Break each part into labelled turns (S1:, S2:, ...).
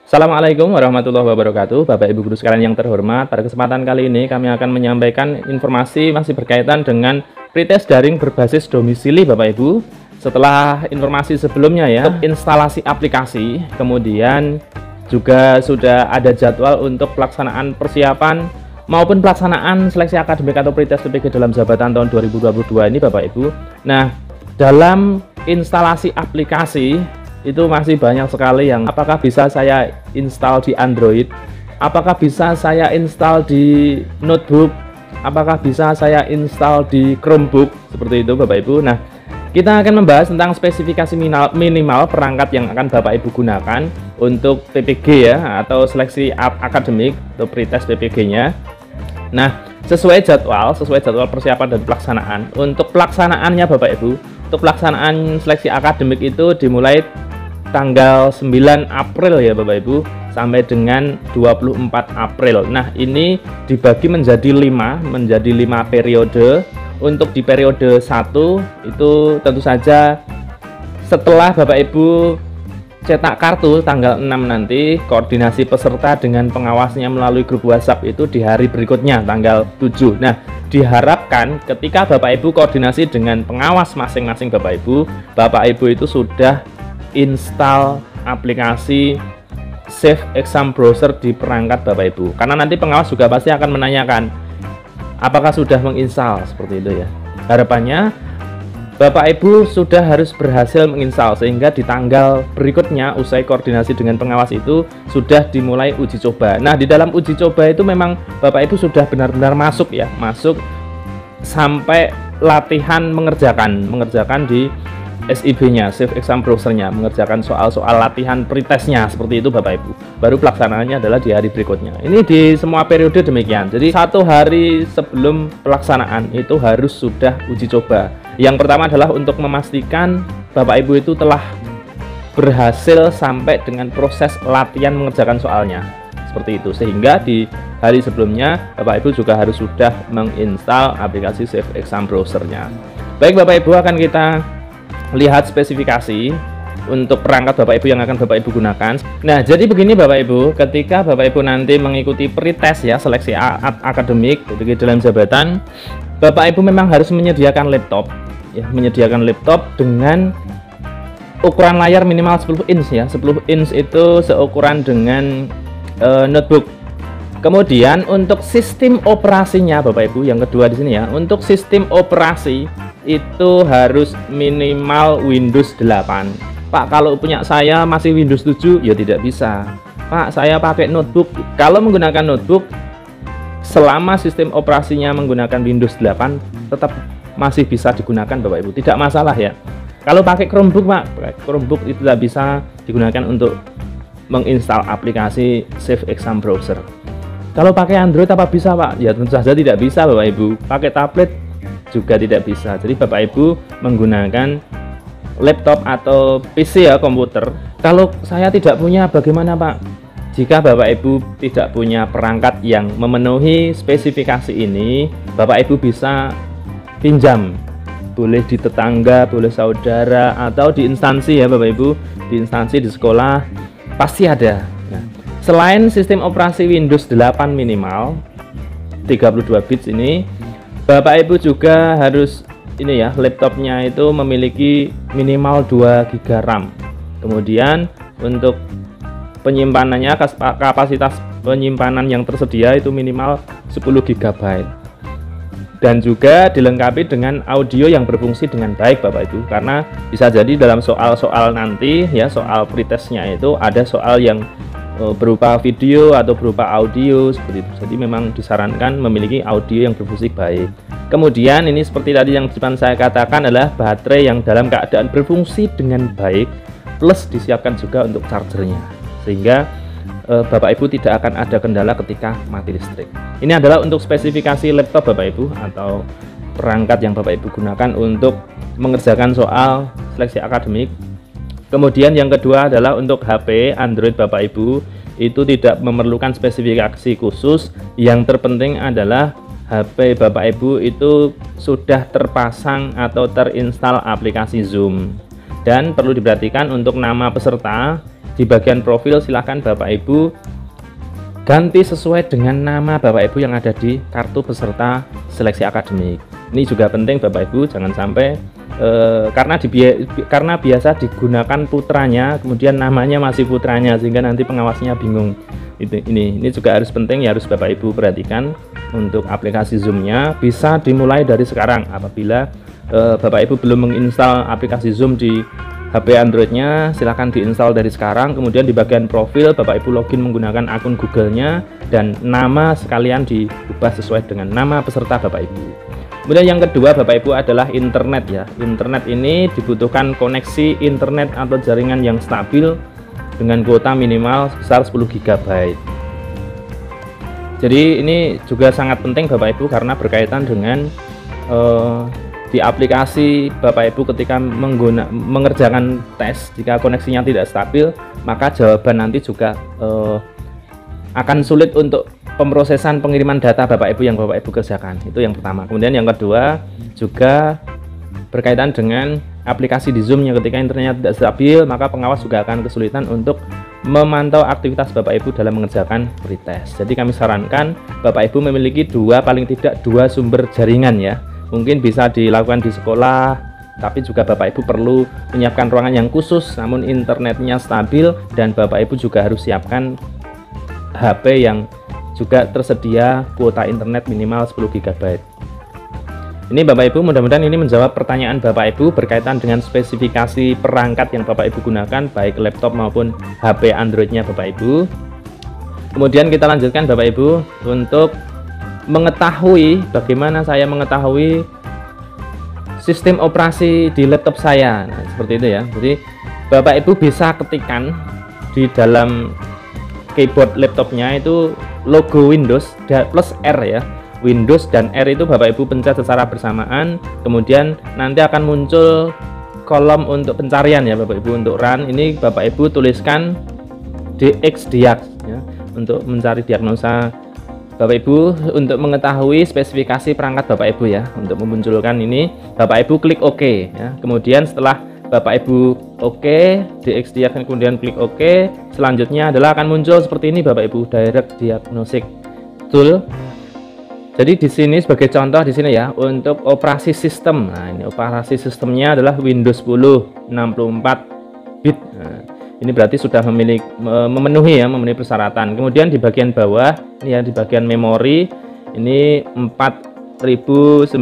S1: Assalamualaikum warahmatullahi wabarakatuh. Bapak Ibu guru sekalian yang terhormat, pada kesempatan kali ini kami akan menyampaikan informasi masih berkaitan dengan pretest daring berbasis domisili Bapak Ibu. Setelah informasi sebelumnya ya, untuk instalasi aplikasi, kemudian juga sudah ada jadwal untuk pelaksanaan persiapan maupun pelaksanaan seleksi akademik atau pretest PPG dalam jabatan tahun 2022 ini Bapak Ibu. Nah, dalam instalasi aplikasi itu masih banyak sekali yang apakah bisa saya install di Android, apakah bisa saya install di notebook, apakah bisa saya install di Chromebook, seperti itu Bapak Ibu. Nah, kita akan membahas tentang spesifikasi minimal perangkat yang akan Bapak Ibu gunakan untuk PPG ya, atau seleksi akademik atau pretest PPG-nya. Nah, sesuai jadwal persiapan dan pelaksanaan. Untuk pelaksanaannya Bapak Ibu, untuk pelaksanaan seleksi akademik itu dimulai tanggal 9 April ya Bapak Ibu sampai dengan 24 April. Nah, ini dibagi menjadi 5 periode. Untuk di periode 1 itu tentu saja setelah Bapak Ibu cetak kartu tanggal 6 nanti, koordinasi peserta dengan pengawasnya melalui grup WhatsApp itu di hari berikutnya tanggal 7. Nah, diharapkan ketika Bapak Ibu koordinasi dengan pengawas masing-masing Bapak Ibu itu sudah install aplikasi Safe Exam Browser di perangkat Bapak Ibu, karena nanti pengawas juga pasti akan menanyakan apakah sudah menginstal, seperti itu ya. Harapannya Bapak Ibu sudah harus berhasil menginstal sehingga di tanggal berikutnya usai koordinasi dengan pengawas itu sudah dimulai uji coba. Nah, di dalam uji coba itu memang Bapak Ibu sudah benar-benar masuk sampai latihan mengerjakan di SIB-nya, Safe Exam Browser-nya, mengerjakan soal-soal latihan pretestnya, seperti itu Bapak Ibu. Baru pelaksanaannya adalah di hari berikutnya. Ini di semua periode demikian. Jadi 1 hari sebelum pelaksanaan itu harus sudah uji coba. Yang pertama adalah untuk memastikan Bapak Ibu itu telah berhasil sampai dengan proses latihan mengerjakan soalnya, seperti itu. Sehingga di hari sebelumnya Bapak Ibu juga harus sudah menginstal aplikasi Safe Exam Browser-nya. Baik Bapak Ibu, akan kita lihat spesifikasi untuk perangkat Bapak Ibu yang akan Bapak Ibu gunakan. Nah, jadi begini Bapak Ibu, ketika Bapak Ibu nanti mengikuti pretest ya, seleksi akademik PPG dalam jabatan, Bapak Ibu memang harus menyediakan laptop ya, menyediakan laptop dengan ukuran layar minimal 10 inch ya. 10 inch itu seukuran dengan notebook. Kemudian untuk sistem operasinya Bapak Ibu, yang kedua di sini ya, untuk sistem operasi itu harus minimal Windows 8. Pak, kalau punya saya masih Windows 7 ya tidak bisa. Pak, saya pakai notebook. Kalau menggunakan notebook, selama sistem operasinya menggunakan Windows 8 tetap masih bisa digunakan Bapak Ibu, tidak masalah ya. Kalau pakai Chromebook Pak, Chromebook itu tidak bisa digunakan untuk menginstal aplikasi Safe Exam Browser. Kalau pakai Android apa bisa Pak? Ya tentu saja tidak bisa Bapak Ibu. Pakai tablet juga tidak bisa. Jadi Bapak Ibu menggunakan laptop atau PC ya, komputer. Kalau saya tidak punya bagaimana Pak? Jika Bapak Ibu tidak punya perangkat yang memenuhi spesifikasi ini, Bapak Ibu bisa pinjam. Boleh di tetangga, boleh saudara, atau di instansi ya Bapak Ibu. Di instansi, di sekolah pasti ada. Nah, selain sistem operasi Windows 8 minimal 32 bits ini, Bapak Ibu juga harus ini ya, laptopnya itu memiliki minimal 2 GB RAM. Kemudian untuk penyimpanannya, kapasitas penyimpanan yang tersedia itu minimal 10 GB. Dan juga dilengkapi dengan audio yang berfungsi dengan baik Bapak Ibu, karena bisa jadi dalam soal-soal nanti ya, soal pretestnya itu ada soal yang berupa video atau berupa audio seperti itu. Jadi memang disarankan memiliki audio yang berfungsi baik. Kemudian ini seperti tadi yang depan saya katakan adalah baterai yang dalam keadaan berfungsi dengan baik, plus disiapkan juga untuk chargernya, sehingga Bapak Ibu tidak akan ada kendala ketika mati listrik. Ini adalah untuk spesifikasi laptop Bapak Ibu atau perangkat yang Bapak Ibu gunakan untuk mengerjakan soal seleksi akademik. Kemudian yang kedua adalah untuk HP Android Bapak Ibu, itu tidak memerlukan spesifikasi khusus. Yang terpenting adalah HP Bapak Ibu itu sudah terpasang atau terinstall aplikasi Zoom. Dan perlu diperhatikan untuk nama peserta di bagian profil silahkan Bapak Ibu ganti sesuai dengan nama Bapak Ibu yang ada di kartu peserta seleksi akademik. Ini juga penting Bapak Ibu, jangan sampai karena biasa digunakan putranya, kemudian namanya masih putranya, sehingga nanti pengawasnya bingung. Ini juga harus penting ya, harus Bapak Ibu perhatikan. Untuk aplikasi Zoom-nya bisa dimulai dari sekarang. Apabila Bapak Ibu belum menginstal aplikasi Zoom di HP Android-nya, silahkan diinstal dari sekarang. Kemudian di bagian profil Bapak Ibu login menggunakan akun Google-nya, dan nama sekalian diubah sesuai dengan nama peserta Bapak Ibu. Kemudian yang kedua Bapak Ibu adalah internet ya. Internet ini dibutuhkan koneksi internet atau jaringan yang stabil dengan kuota minimal sebesar 10 GB. Jadi ini juga sangat penting Bapak Ibu karena berkaitan dengan di aplikasi Bapak Ibu ketika mengerjakan tes, jika koneksinya tidak stabil, maka jawaban nanti juga akan sulit untuk pemrosesan pengiriman data Bapak Ibu yang Bapak Ibu kerjakan. Itu yang pertama. Kemudian yang kedua juga berkaitan dengan aplikasi di Zoom-nya, ketika internetnya tidak stabil, maka pengawas juga akan kesulitan untuk memantau aktivitas Bapak Ibu dalam mengerjakan pretest. Jadi kami sarankan Bapak Ibu memiliki paling tidak dua sumber jaringan ya. Mungkin bisa dilakukan di sekolah, tapi juga Bapak Ibu perlu menyiapkan ruangan yang khusus namun internetnya stabil, dan Bapak Ibu juga harus siapkan HP yang juga tersedia kuota internet minimal 10 GB. Ini Bapak Ibu, mudah-mudahan ini menjawab pertanyaan Bapak Ibu berkaitan dengan spesifikasi perangkat yang Bapak Ibu gunakan, baik laptop maupun HP Android-nya Bapak Ibu. Kemudian kita lanjutkan Bapak Ibu untuk mengetahui bagaimana saya mengetahui sistem operasi di laptop saya. Nah, seperti itu ya. Jadi Bapak Ibu bisa ketikkan di dalam keyboard laptopnya itu logo Windows plus R ya. Windows dan R itu Bapak Ibu pencet secara bersamaan, kemudian nanti akan muncul kolom untuk pencarian ya Bapak Ibu. Untuk run ini Bapak Ibu tuliskan DXDiag ya, untuk mencari diagnosa Bapak Ibu. Untuk mengetahui spesifikasi perangkat Bapak Ibu ya, untuk memunculkan ini Bapak Ibu klik OK ya. Kemudian setelah Bapak Ibu OK, DXDiag kemudian klik OK, selanjutnya adalah akan muncul seperti ini Bapak Ibu, Direct Diagnostic Tool. Jadi di sini sebagai contoh di sini ya, untuk operasi sistem. Nah, ini operasi sistemnya adalah Windows 10 64 bit. Nah, ini berarti sudah memenuhi persyaratan. Kemudian di bagian bawah ini ya, di bagian memori ini 4096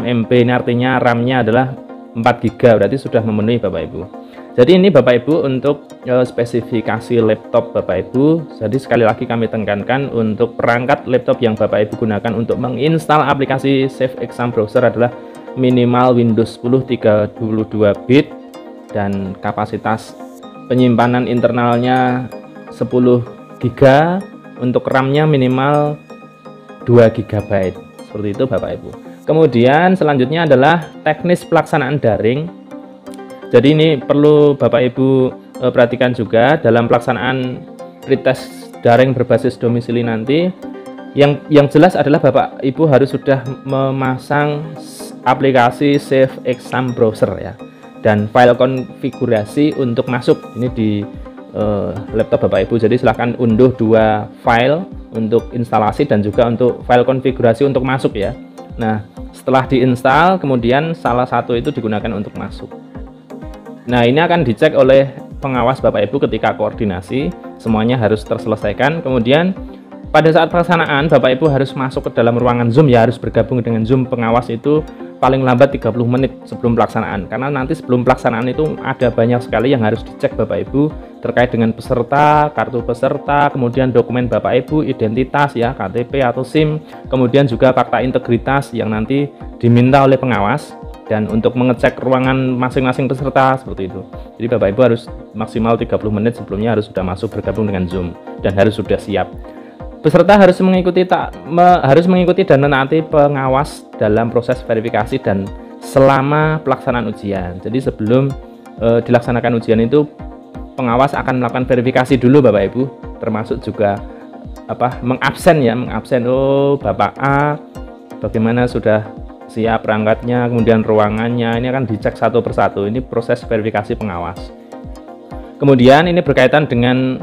S1: MB, ini artinya RAM-nya adalah 4 GB, berarti sudah memenuhi Bapak Ibu. Jadi ini Bapak Ibu untuk spesifikasi laptop Bapak Ibu. Jadi sekali lagi kami tekankan, untuk perangkat laptop yang Bapak Ibu gunakan untuk menginstal aplikasi Safe Exam Browser adalah minimal Windows 10 32 bit dan kapasitas penyimpanan internalnya 10 GB, untuk RAM-nya minimal 2 GB. Seperti itu Bapak Ibu. Kemudian selanjutnya adalah teknis pelaksanaan daring. Jadi ini perlu Bapak Ibu perhatikan juga dalam pelaksanaan pretest daring berbasis domisili nanti. Yang jelas adalah Bapak Ibu harus sudah memasang aplikasi Safe Exam Browser ya, dan file konfigurasi untuk masuk ini di laptop Bapak Ibu. Jadi silahkan unduh 2 file untuk instalasi dan juga untuk file konfigurasi untuk masuk ya. Nah, setelah diinstal kemudian salah satu itu digunakan untuk masuk. Nah, ini akan dicek oleh pengawas Bapak Ibu ketika koordinasi, semuanya harus terselesaikan. Kemudian pada saat pelaksanaan Bapak Ibu harus masuk ke dalam ruangan Zoom ya, harus bergabung dengan Zoom pengawas itu paling lambat 30 menit sebelum pelaksanaan, karena nanti sebelum pelaksanaan itu ada banyak sekali yang harus dicek Bapak Ibu terkait dengan peserta, kartu peserta, kemudian dokumen Bapak Ibu, identitas ya, KTP atau SIM, kemudian juga fakta integritas yang nanti diminta oleh pengawas, dan untuk mengecek ruangan masing-masing peserta seperti itu. Jadi Bapak Ibu harus maksimal 30 menit sebelumnya harus sudah masuk bergabung dengan Zoom dan harus sudah siap. Peserta harus mengikuti dan menaati pengawas dalam proses verifikasi dan selama pelaksanaan ujian. Jadi sebelum dilaksanakan ujian itu pengawas akan melakukan verifikasi dulu Bapak Ibu, termasuk juga mengabsen oh Bapak A bagaimana sudah siap perangkatnya, kemudian ruangannya, ini akan dicek satu persatu. Ini proses verifikasi pengawas. Kemudian ini berkaitan dengan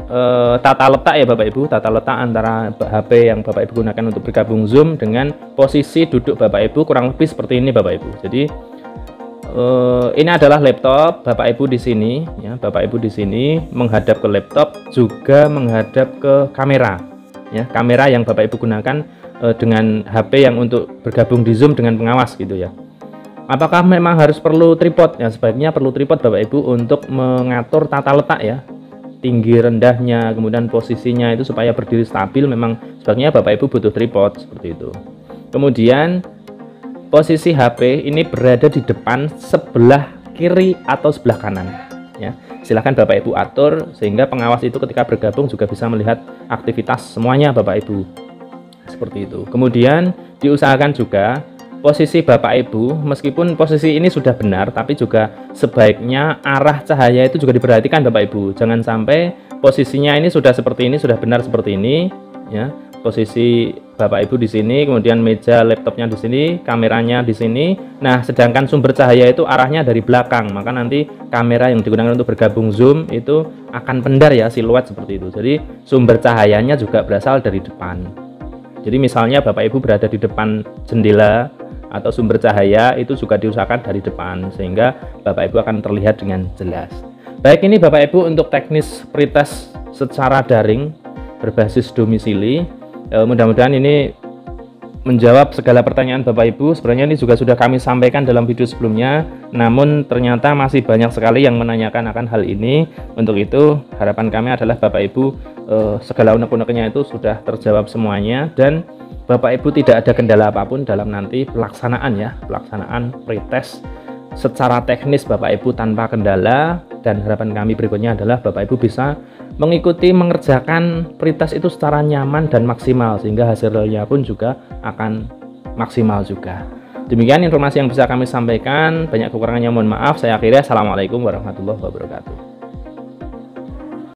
S1: tata letak ya Bapak Ibu, tata letak antara HP yang Bapak Ibu gunakan untuk bergabung Zoom dengan posisi duduk Bapak Ibu kurang lebih seperti ini Bapak Ibu. Jadi ini adalah laptop Bapak Ibu di sini ya, Bapak Ibu di sini menghadap ke laptop, juga menghadap ke kamera ya, kamera yang Bapak Ibu gunakan dengan HP yang untuk bergabung di Zoom dengan pengawas gitu ya. Apakah memang harus perlu tripod? Ya, sebaiknya perlu tripod Bapak Ibu untuk mengatur tata letak ya, tinggi rendahnya, kemudian posisinya itu supaya berdiri stabil. Memang sebaiknya Bapak Ibu butuh tripod seperti itu. Kemudian posisi HP ini berada di depan, sebelah kiri atau sebelah kanan ya. Silahkan Bapak Ibu atur sehingga pengawas itu ketika bergabung juga bisa melihat aktivitas semuanya Bapak Ibu seperti itu. Kemudian diusahakan juga posisi Bapak Ibu, meskipun posisi ini sudah benar, tapi juga sebaiknya arah cahaya itu juga diperhatikan Bapak Ibu. Jangan sampai posisinya ini sudah seperti ini, sudah benar seperti ini, ya. Posisi Bapak Ibu di sini, kemudian meja laptopnya di sini, kameranya di sini. Nah, sedangkan sumber cahaya itu arahnya dari belakang, maka nanti kamera yang digunakan untuk bergabung Zoom itu akan pendar ya, siluet seperti itu. Jadi sumber cahayanya juga berasal dari depan. Jadi misalnya Bapak Ibu berada di depan jendela atau sumber cahaya itu juga diusahakan dari depan sehingga Bapak Ibu akan terlihat dengan jelas. Baik, ini Bapak Ibu untuk teknis pretest secara daring berbasis domisili. Mudah-mudahan ini menjawab segala pertanyaan Bapak Ibu. Sebenarnya ini juga sudah kami sampaikan dalam video sebelumnya, namun ternyata masih banyak sekali yang menanyakan akan hal ini. Untuk itu harapan kami adalah Bapak Ibu segala unek-uneknya itu sudah terjawab semuanya, dan Bapak Ibu tidak ada kendala apapun dalam nanti pelaksanaan ya, pelaksanaan pretest secara teknis Bapak Ibu tanpa kendala. Dan harapan kami berikutnya adalah Bapak Ibu bisa mengikuti mengerjakan pretest itu secara nyaman dan maksimal sehingga hasilnya pun juga akan maksimal juga. Demikian informasi yang bisa kami sampaikan, banyak kekurangannya mohon maaf. Saya akhiri, assalamualaikum warahmatullahi wabarakatuh.